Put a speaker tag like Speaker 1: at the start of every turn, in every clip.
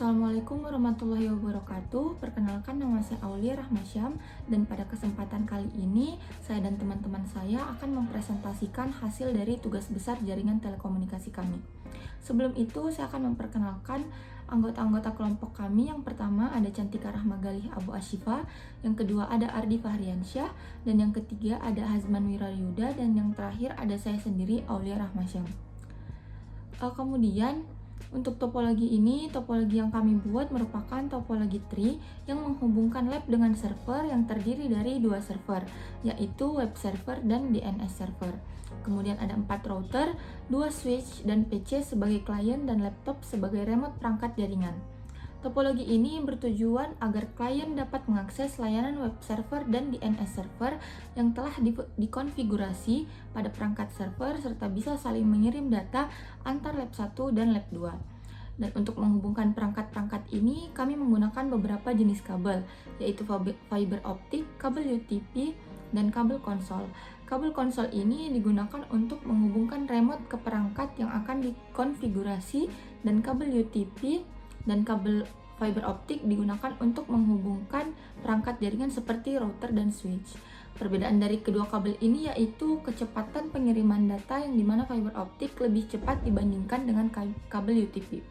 Speaker 1: Assalamualaikum warahmatullahi wabarakatuh. Perkenalkan, nama saya Aulia Rahmasyam, dan pada kesempatan kali ini saya dan teman-teman saya akan mempresentasikan hasil dari tugas besar jaringan telekomunikasi kami. Sebelum itu saya akan memperkenalkan anggota-anggota kelompok kami. Yang pertama ada Cantika Rahmagalih Abu Asyifa, yang kedua ada Ardi Fahriansyah, dan yang ketiga ada Hazman Wirayuda, dan yang terakhir ada saya sendiri, Aulia Rahmasyam. Kemudian untuk topologi ini, topologi yang kami buat merupakan topologi tree yang menghubungkan lab dengan server yang terdiri dari dua server, yaitu web server dan DNS server. Kemudian ada 4 router, 2 switch, dan PC sebagai klien dan laptop sebagai remote perangkat jaringan. Topologi ini bertujuan agar klien dapat mengakses layanan web server dan DNS server yang telah dikonfigurasi pada perangkat server serta bisa saling mengirim data antar lab 1 dan lab 2. Dan untuk menghubungkan perangkat-perangkat ini, kami menggunakan beberapa jenis kabel, yaitu fiber optik, kabel UTP, dan kabel konsol. Kabel konsol ini digunakan untuk menghubungkan remote ke perangkat yang akan dikonfigurasi, dan kabel UTP dan kabel fiber optik digunakan untuk menghubungkan perangkat jaringan seperti router dan switch. Perbedaan dari kedua kabel ini yaitu kecepatan pengiriman data, yang dimana fiber optik lebih cepat dibandingkan dengan kabel UTP.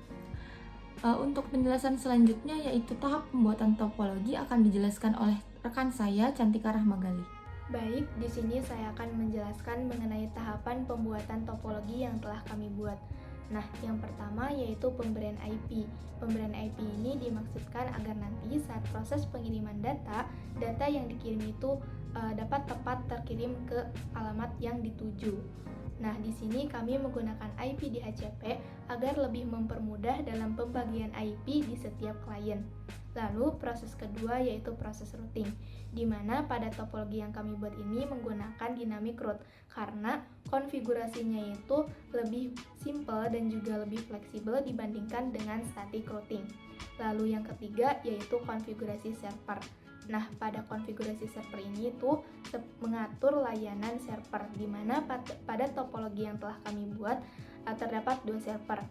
Speaker 1: Untuk penjelasan selanjutnya yaitu tahap pembuatan topologi akan dijelaskan oleh rekan saya, Cantika Rahmagalih.
Speaker 2: Baik, di sini saya akan menjelaskan mengenai tahapan pembuatan topologi yang telah kami buat. Nah, yang pertama yaitu pemberian IP. Pemberian IP ini dimaksudkan agar nanti saat proses pengiriman data yang dikirim itu dapat tepat terkirim ke alamat yang dituju. Nah, di sini kami menggunakan IP DHCP agar lebih mempermudah dalam pembagian IP di setiap klien. Lalu, proses kedua yaitu proses routing, di mana pada topologi yang kami buat ini menggunakan dynamic route karena konfigurasinya itu lebih simple dan juga lebih fleksibel dibandingkan dengan static routing. Lalu yang ketiga yaitu konfigurasi server. Nah, pada konfigurasi server ini tuh mengatur layanan server, di mana pada topologi yang telah kami buat terdapat 2 server.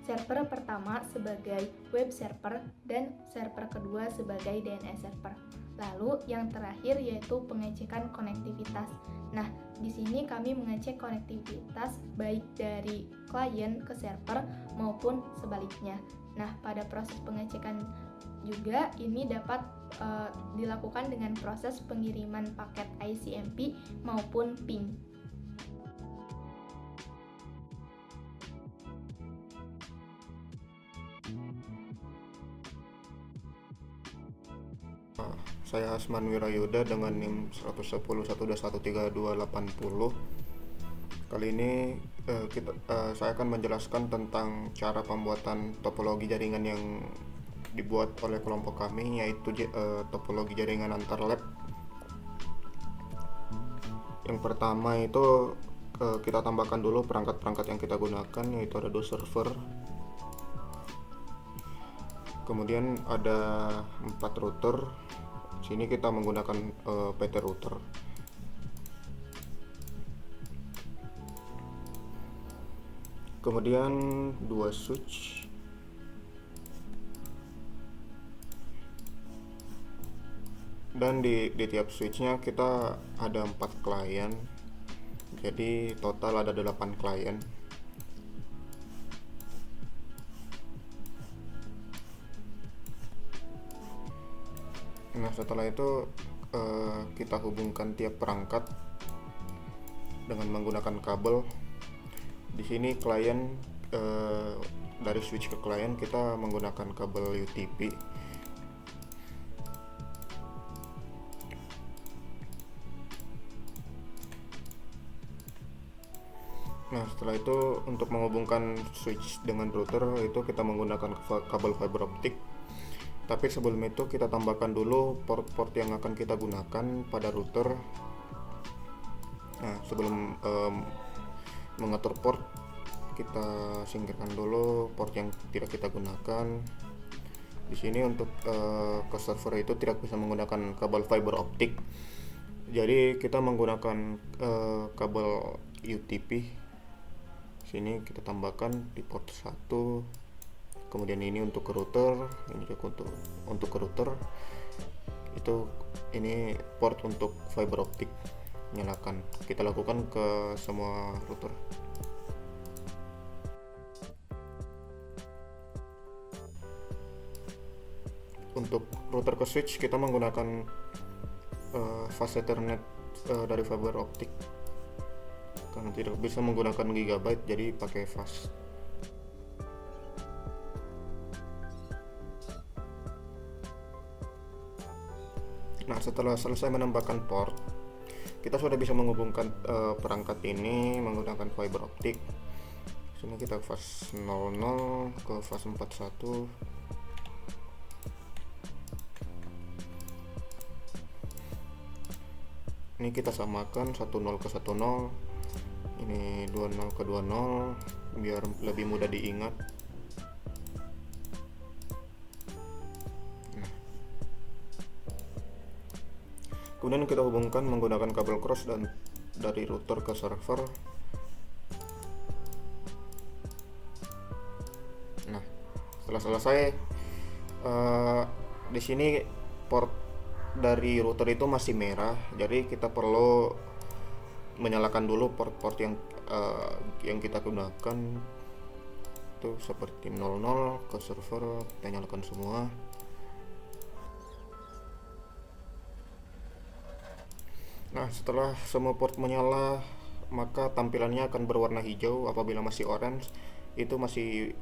Speaker 2: Server pertama sebagai web server dan server kedua sebagai DNS server. Lalu yang terakhir yaitu pengecekan konektivitas. Nah, di sini kami mengecek konektivitas baik dari klien ke server maupun sebaliknya. Nah, pada proses pengecekan juga ini dapat dilakukan dengan proses pengiriman paket ICMP maupun ping.
Speaker 3: Saya Hazman Wirayuda dengan NIM 110.121.3280. Kali ini saya akan menjelaskan tentang cara pembuatan topologi jaringan yang dibuat oleh kelompok kami, yaitu topologi jaringan antar lab. Yang pertama itu kita tambahkan dulu perangkat-perangkat yang kita gunakan, yaitu ada 2 server, kemudian ada 4 router. Sini kita menggunakan PT router. Kemudian 2 switch. Dan di tiap switchnya kita ada 4 klien. Jadi total ada 8 klien. Nah, setelah itu kita hubungkan tiap perangkat dengan menggunakan kabel. Di sini klien dari switch ke klien kita menggunakan kabel UTP. Nah, setelah itu untuk menghubungkan switch dengan router itu kita menggunakan kabel fiber optik. Tapi sebelum itu kita tambahkan dulu port-port yang akan kita gunakan pada router. Nah, sebelum mengatur port, kita singkirkan dulu port yang tidak kita gunakan. Di sini untuk ke server itu tidak bisa menggunakan kabel fiber optik. Jadi kita menggunakan kabel UTP. Sini kita tambahkan di port 1 Kemudian ini untuk ke router, ini juga untuk ke router. Itu ini port untuk fiber optik, nyalakan. Kita lakukan ke semua router. Untuk router ke switch kita menggunakan fast Ethernet dari fiber optik, karena tidak bisa menggunakan gigabyte, jadi pakai fast. Nah, setelah selesai menambahkan port, kita sudah bisa menghubungkan perangkat ini menggunakan fiber optik. Sini kita fast 00 ke fast 41. Ini kita samakan 10 ke 10, ini 20 ke 20 biar lebih mudah diingat. Kemudian kita hubungkan menggunakan kabel cross dan dari router ke server. Nah, setelah selesai, di sini port dari router itu masih merah, jadi kita perlu menyalakan dulu port-port yang kita gunakan. Itu seperti 00 ke server, kita nyalakan semua. Nah, setelah semua port menyala, maka tampilannya akan berwarna hijau. Apabila masih orange, itu masih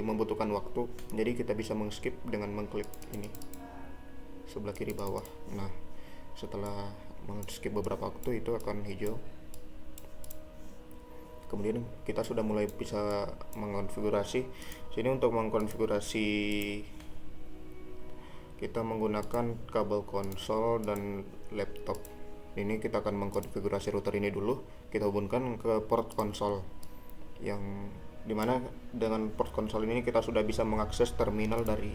Speaker 3: membutuhkan waktu. Jadi kita bisa mengskip dengan mengklik ini sebelah kiri bawah. Nah, setelah mengskip beberapa waktu itu akan hijau. Kemudian kita sudah mulai bisa mengkonfigurasi. Sini untuk mengkonfigurasi kita menggunakan kabel konsol dan laptop. Ini kita akan mengkonfigurasi router ini dulu. Kita hubungkan ke port konsol, yang dimana dengan port konsol ini kita sudah bisa mengakses terminal dari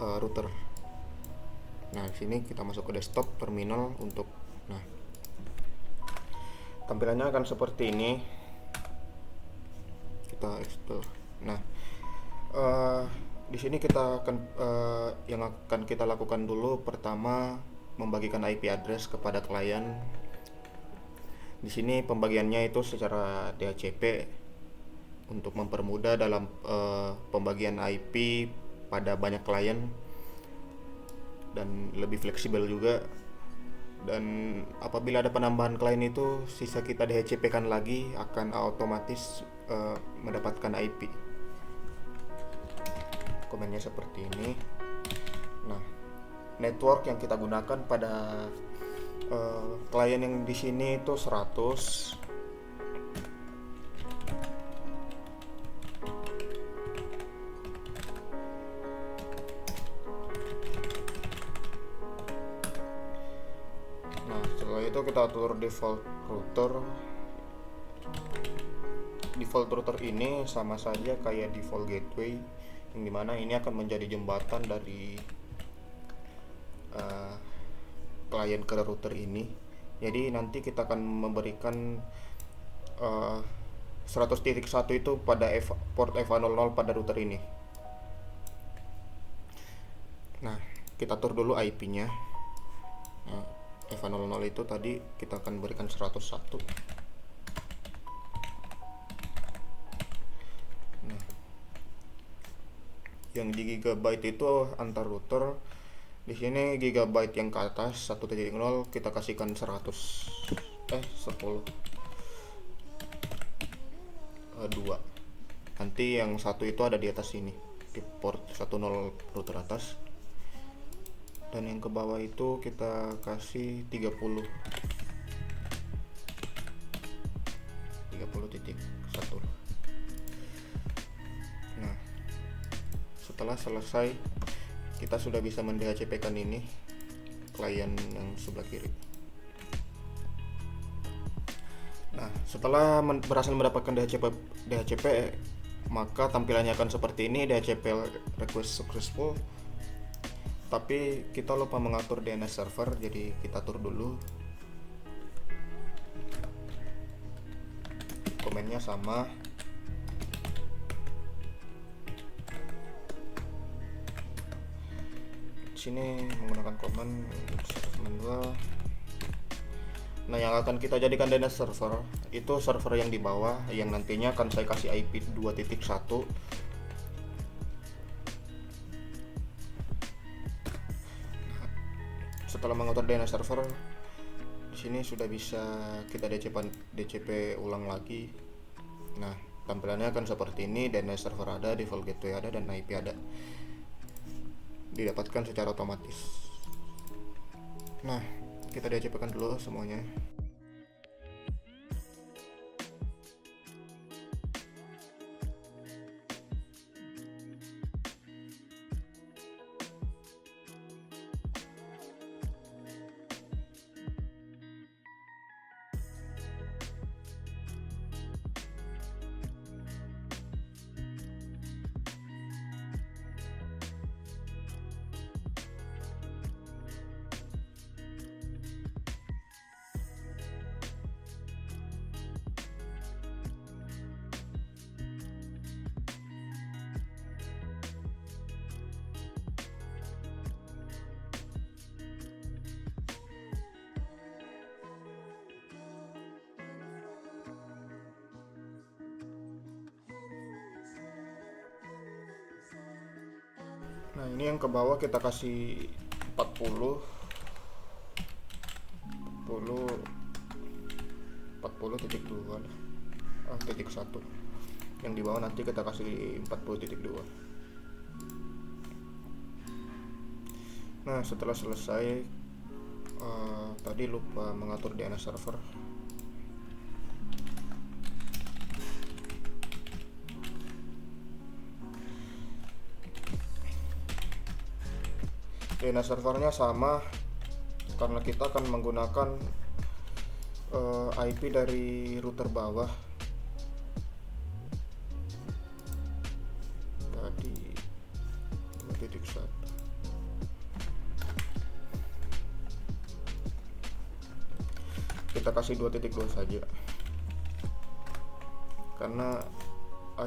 Speaker 3: router. Nah, di sini kita masuk ke desktop terminal untuk. Nah, tampilannya akan seperti ini. Kita explore. Nah, di sini kita akan yang akan kita lakukan dulu pertama membagikan IP address kepada klien. Di sini pembagiannya itu secara DHCP untuk mempermudah dalam pembagian IP pada banyak klien dan lebih fleksibel juga. Dan apabila ada penambahan klien itu sisa kita DHCP kan lagi akan otomatis mendapatkan IP. Komennya seperti ini. Nah, network yang kita gunakan pada klien yang di sini itu 100. Nah, setelah itu kita atur default router. Default router ini sama saja kayak default gateway, yang dimana ini akan menjadi jembatan dari klien ke router ini. Jadi nanti kita akan memberikan 100.1 itu pada port EVA00 pada router ini. Nah, kita atur dulu IP-nya. Nah, EVA00 itu tadi kita akan berikan 101. Nah, yang di gigabyte itu antar router. Di sini gigabyte yang ke atas 1.0 kita kasihkan 10 2. Nanti yang satu itu ada di atas sini di port 10 router atas. Dan yang ke bawah itu kita kasih 30.1. Nah, setelah selesai kita sudah bisa mend-DHCP kan ini klien yang sebelah kiri. Nah, setelah berhasil mendapatkan DHCP, maka tampilannya akan seperti ini. DHCP request successful. Tapi kita lupa mengatur DNS server, jadi kita atur dulu. Komennya sama. sini menggunakan command 192. Nah, yang akan kita jadikan DNS server itu server yang di bawah, yang nantinya akan saya kasih IP 2.1. Setelah mengatur DNS server, di sini sudah bisa kita DCP ulang lagi. Nah, tampilannya akan seperti ini. DNS server ada, default gateway ada, dan IP ada. Didapatkan secara otomatis. Nah, kita DCP kan dulu semuanya. Nah, ini yang ke bawah kita kasih 40 titik 2 titik 1. Yang di bawah nanti kita kasih 40.2. Nah, setelah selesai, tadi lupa mengatur DNS server. DNS servernya sama karena kita akan menggunakan IP dari router bawah. Tadi 2.1. Kita kasih 2.2 saja. Karena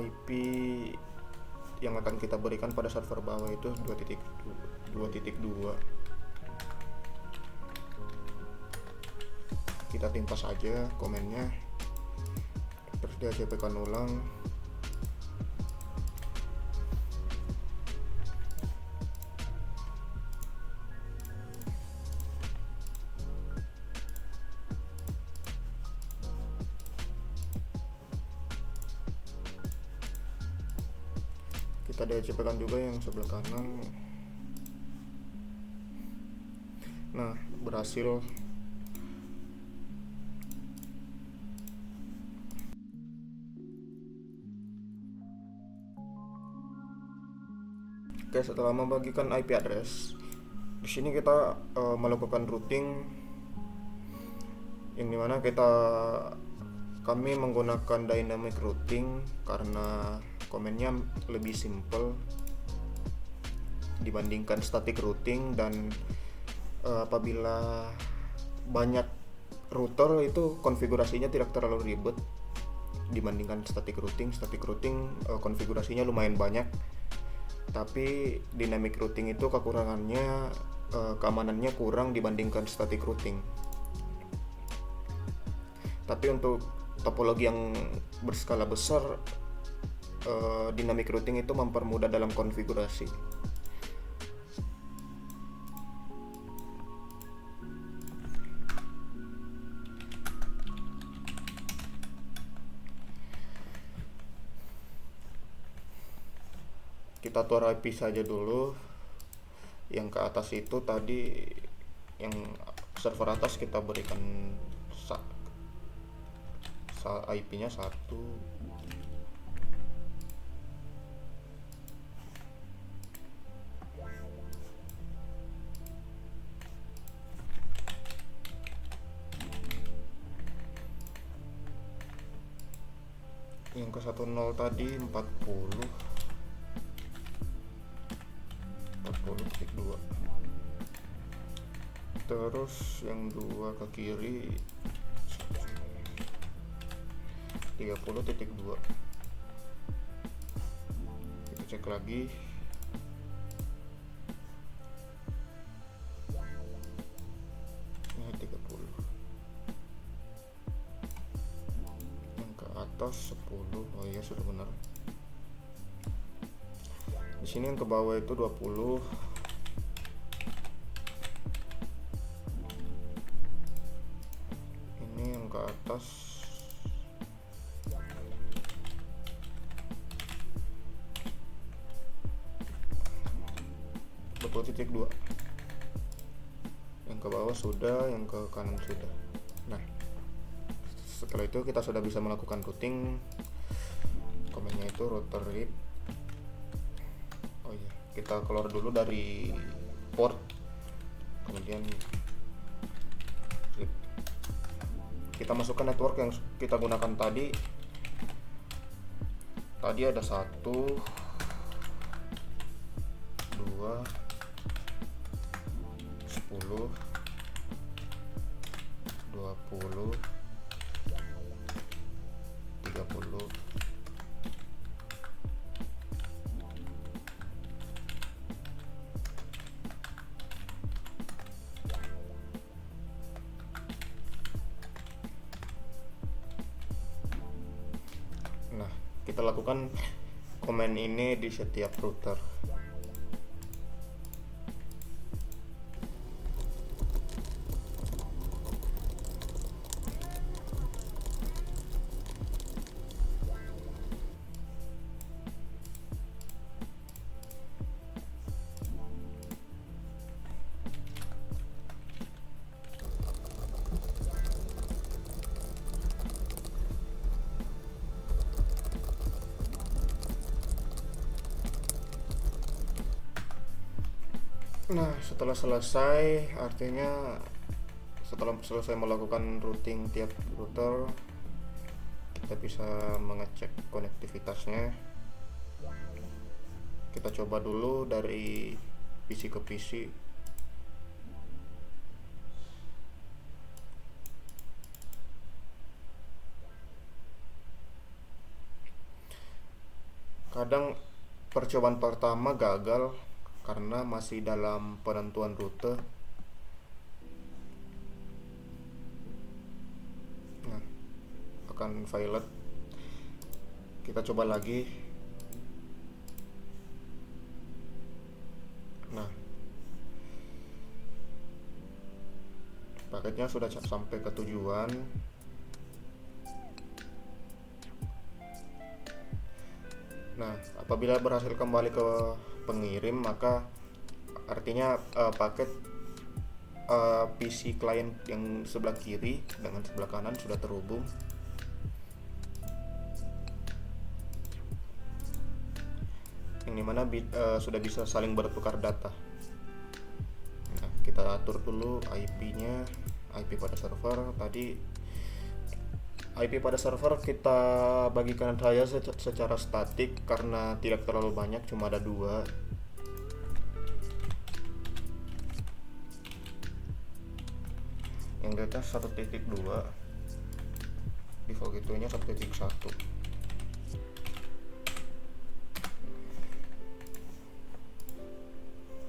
Speaker 3: IP yang akan kita berikan pada server bawah itu 2.2. Kita timpa saja komennya, terus dia DCP-kan ulang. Kita DCP-kan juga yang sebelah kanan. Nah, berhasil. Oke, setelah membagikan IP address, di sini kita melakukan routing, yang dimana kami menggunakan dynamic routing karena komennya lebih simple dibandingkan static routing, dan apabila banyak router itu konfigurasinya tidak terlalu ribet dibandingkan static routing. Konfigurasinya lumayan banyak, tapi dynamic routing itu kekurangannya keamanannya kurang dibandingkan static routing. Tapi untuk topologi yang berskala besar, dynamic routing itu mempermudah dalam konfigurasi. Kita atur IP saja dulu. Yang ke atas itu tadi, yang server atas kita berikan IP-nya 1. Yang ke 10 tadi 40.2. Terus yang 2 ke kiri 30.2. Kita cek lagi. atas 10. Oh iya, sudah benar. Di sini yang ke bawah itu 20. Ini yang ke atas 20.2. Yang ke bawah sudah, yang ke kanan sudah. Nah, setelah itu kita sudah bisa melakukan routing. Komennya itu router RIP. Oh iya, kita keluar dulu dari port, kemudian RIP. Kita masukkan network yang kita gunakan tadi. Tadi ada 1, 2, 10, 20, 30. Nah, kita lakukan komen ini di setiap router. Nah, setelah selesai, artinya setelah selesai melakukan routing tiap router, kita bisa mengecek konektivitasnya. Kita coba dulu dari PC ke PC. Kadang percobaan pertama gagal karena masih dalam penentuan rute. Nah, akan violet. Kita coba lagi. Nah, paketnya sudah sampai ke tujuan. Nah, apabila berhasil kembali ke pengirim, maka artinya paket PC klien yang sebelah kiri dengan sebelah kanan sudah terhubung. Yang dimana sudah bisa saling bertukar data. Nah, kita atur dulu IP-nya, IP pada server. Tadi IP pada server kita bagikan saja secara statik karena tidak terlalu banyak, cuma ada 2. Yang di atas 1.2, default gateway-nya 1.1.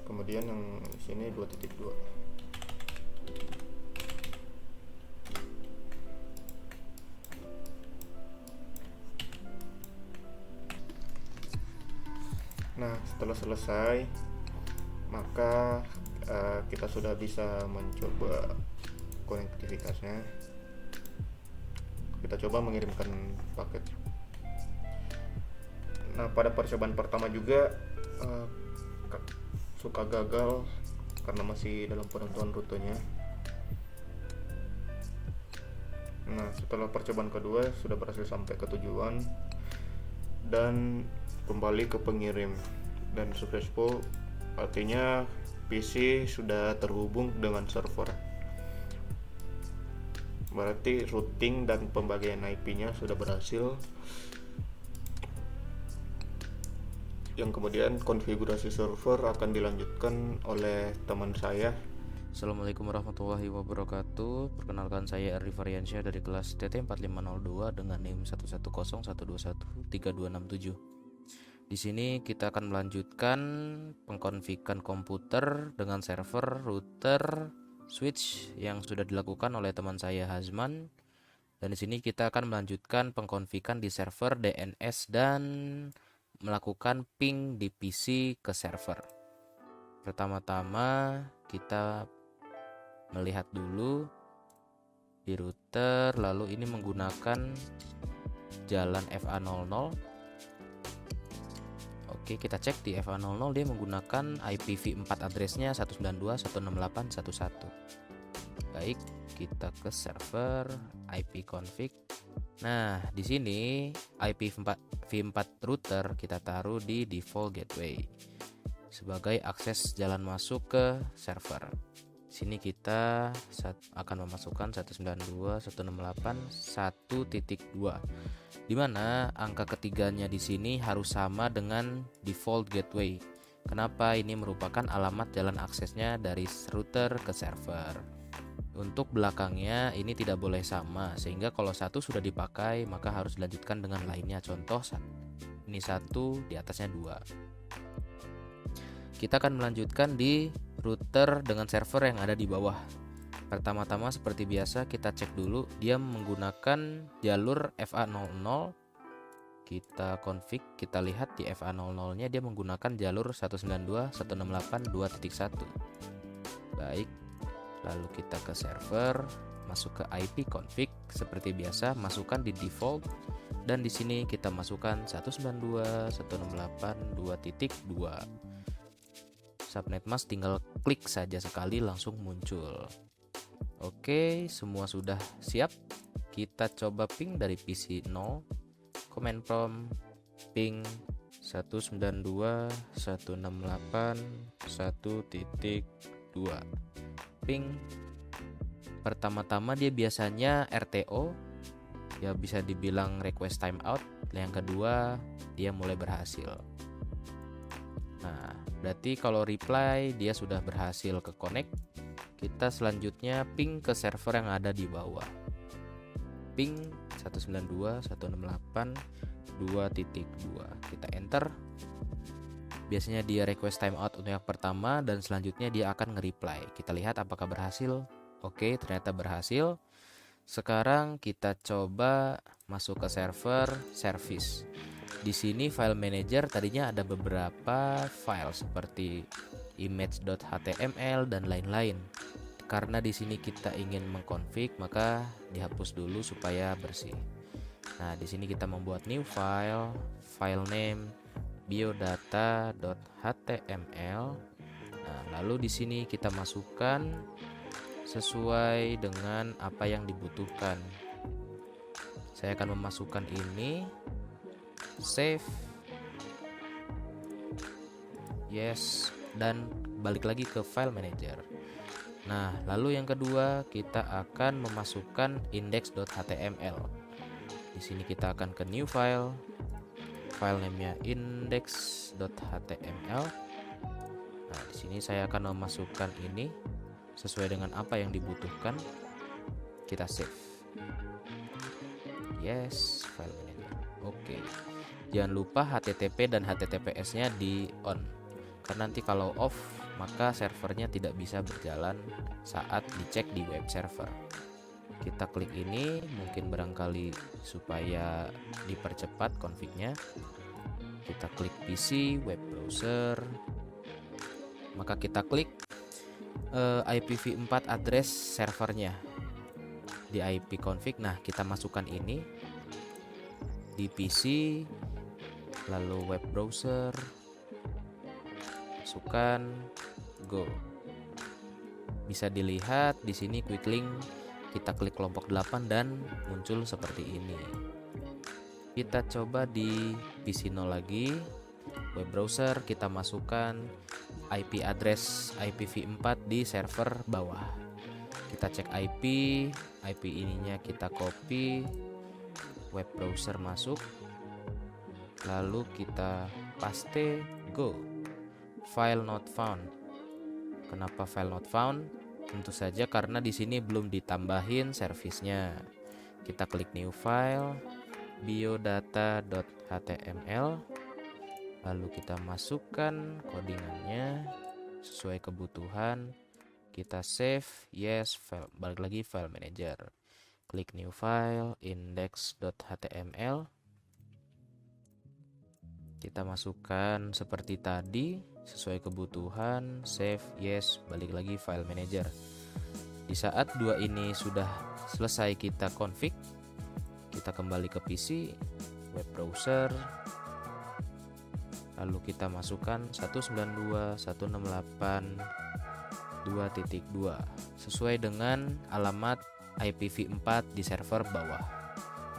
Speaker 3: Kemudian yang sini 2.2. Nah, setelah selesai, maka kita sudah bisa mencoba konektivitasnya. Kita coba mengirimkan paket. Nah, pada percobaan pertama juga suka gagal karena masih dalam penentuan rutenya. Nah, setelah percobaan kedua sudah berhasil sampai ke tujuan dan kembali ke pengirim dan successful, artinya PC sudah terhubung dengan server. Berarti routing dan pembagian IP-nya sudah berhasil. Yang kemudian konfigurasi server akan dilanjutkan oleh teman saya.
Speaker 4: Assalamualaikum warahmatullahi wabarakatuh. Perkenalkan, saya Arif Aryansyah dari kelas TT4502 dengan NIM 110121327. Di sini kita akan melanjutkan pengkonfigan komputer dengan server, router, switch yang sudah dilakukan oleh teman saya Hazman Dan di sini kita akan melanjutkan pengkonfigan di server DNS dan melakukan ping di PC ke server. Pertama-tama kita melihat dulu di router, lalu ini menggunakan jalan FA00. Oke, kita cek di FA00 dia menggunakan IPv4 addressnya 192.168.1.1. Baik, kita ke server ipconfig. Nah, di sini IPv4 router kita taruh di default gateway sebagai akses jalan masuk ke server. Sini kita akan memasukkan 192.168.1.2, di mana angka ketiganya di sini harus sama dengan default gateway. Kenapa? Ini merupakan alamat jalan aksesnya dari router ke server. Untuk belakangnya ini tidak boleh sama, sehingga kalau satu sudah dipakai maka harus dilanjutkan dengan lainnya. Contoh, ini 1, di atasnya 2. Kita akan melanjutkan di router dengan server yang ada di bawah. Pertama-tama seperti biasa kita cek dulu dia menggunakan jalur FA00. Kita config, kita lihat di FA00 nya dia menggunakan jalur 192.168.2.1. Baik, lalu kita ke server, masuk ke ipconfig seperti biasa, masukkan di default, dan di sini kita masukkan 192.168.2.2. Subnet mask tinggal klik saja sekali langsung muncul. Oke, semua sudah siap. Kita coba ping dari PC 0. Command prompt ping 192.168.1.2. Ping. Pertama-tama dia biasanya RTO, ya bisa dibilang request timeout. Yang kedua, dia mulai berhasil. Nah, berarti kalau reply dia sudah berhasil ke connect. Kita selanjutnya ping ke server yang ada di bawah. Ping 192.168.2.2. Kita enter. Biasanya dia request timeout untuk yang pertama dan selanjutnya dia akan nge-reply. Kita lihat apakah berhasil. Oke, ternyata berhasil. Sekarang kita coba masuk ke server service. Di sini file manager tadinya ada beberapa file seperti image.html dan lain-lain. Karena di sini kita ingin mengkonfig, maka dihapus dulu supaya bersih. Nah, di sini kita membuat new file, file name biodata.html. Nah, lalu di sini kita masukkan sesuai dengan apa yang dibutuhkan. Saya akan memasukkan ini. Save, yes, dan balik lagi ke file manager. Nah, lalu yang kedua kita akan memasukkan index.html. Di sini kita akan ke new file, file name-nya index.html. Nah, di sini saya akan memasukkan ini sesuai dengan apa yang dibutuhkan. Kita save, yes, file manager. Oke. Jangan lupa HTTP dan HTTPS-nya di on, karena nanti kalau off maka servernya tidak bisa berjalan saat dicek di web server. Kita klik ini, mungkin barangkali supaya dipercepat config-nya. Kita klik PC, web browser, maka kita klik IPv4 address servernya di ipconfig. Nah, kita masukkan ini di PC, lalu web browser, masukkan, go. Bisa dilihat di sini quick link, kita klik kelompok 8 dan muncul seperti ini. Kita coba di PC 0 lagi, web browser, kita masukkan IP address IPv4 di server bawah. Kita cek IP ininya kita copy, web browser masuk, lalu kita paste, go. File not found. Kenapa file not found? Tentu saja karena di sini belum ditambahin servisnya. Kita klik new file, biodata.html, lalu kita masukkan codingannya sesuai kebutuhan. Kita save, yes, file, balik lagi file manager. klik new file, index.html. Kita masukkan seperti tadi, sesuai kebutuhan, save, yes, balik lagi file manager. Di saat dua ini sudah selesai kita config, kita kembali ke PC, web browser, lalu kita masukkan 192.168.2.2 sesuai dengan alamat IPv4 di server bawah.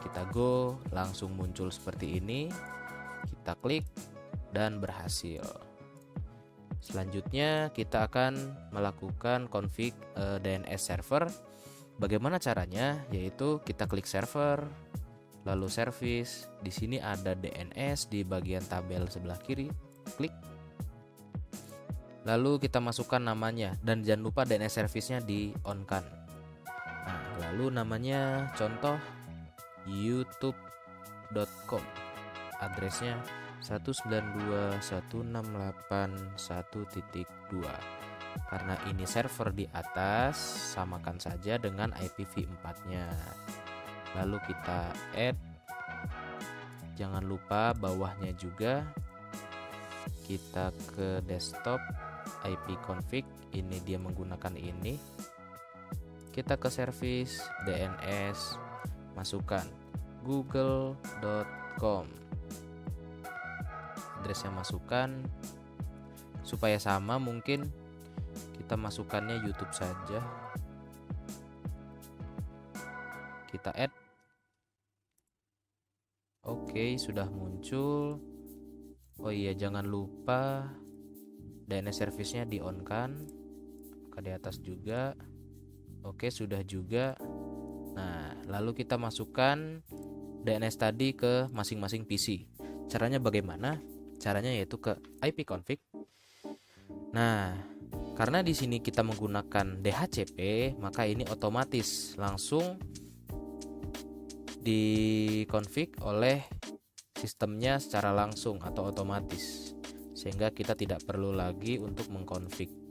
Speaker 4: Kita go, langsung muncul seperti ini. Kita klik dan berhasil. Selanjutnya kita akan melakukan config DNS server. Bagaimana caranya? Yaitu kita klik server, lalu service. Di sini ada DNS di bagian tabel sebelah kiri. Klik. Lalu kita masukkan namanya dan jangan lupa DNS service-nya di on-kan. Nah, lalu namanya contoh youtube.com. Addressnya 192.168.1.2. Karena ini server di atas, samakan saja dengan IPv4-nya. Lalu kita add. Jangan lupa bawahnya juga kita ke desktop ipconfig. Ini dia menggunakan ini. Kita ke service DNS, masukkan google.com. Addressnya masukkan. Supaya sama mungkin kita masukkannya YouTube saja. Kita add. Oke, sudah muncul. Oh iya, jangan lupa DNS service-nya di on kan. Ke di atas juga. Oke, sudah juga. Nah, lalu kita masukkan DNS tadi ke masing-masing PC. Caranya bagaimana? Caranya yaitu ke ipconfig. Nah, karena di sini kita menggunakan DHCP, maka ini otomatis langsung dikonfig oleh sistemnya secara langsung atau otomatis, sehingga kita tidak perlu lagi untuk mengkonfig.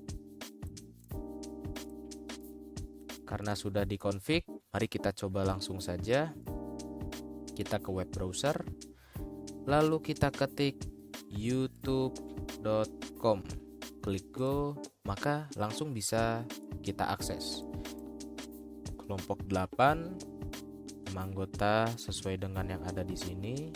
Speaker 4: Karena sudah dikonfig, mari kita coba langsung saja. Kita ke web browser, lalu kita ketik youtube.com, klik go, maka langsung bisa kita akses. Kelompok 8 anggota sesuai dengan yang ada di sini.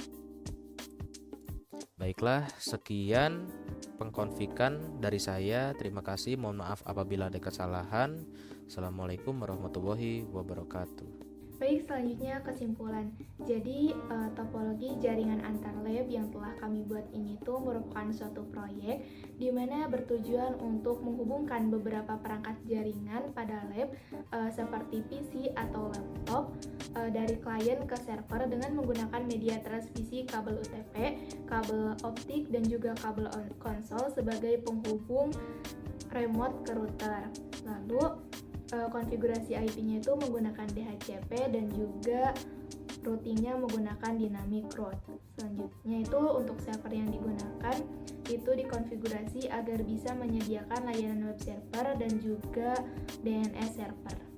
Speaker 4: Baiklah, sekian pengkonfigan dari saya. Terima kasih, mohon maaf apabila ada kesalahan. Assalamualaikum warahmatullahi wabarakatuh.
Speaker 2: Baik, selanjutnya kesimpulan. Jadi, topologi jaringan antar lab yang telah kami buat ini tuh merupakan suatu proyek di mana bertujuan untuk menghubungkan beberapa perangkat jaringan pada lab seperti PC atau laptop dari klien ke server dengan menggunakan media transmisi kabel UTP, kabel optik, dan juga kabel konsol sebagai penghubung remote ke router. Lalu konfigurasi IP-nya itu menggunakan DHCP dan juga routingnya menggunakan dynamic route. Selanjutnya itu untuk server yang digunakan itu dikonfigurasi agar bisa menyediakan layanan web server dan juga DNS server.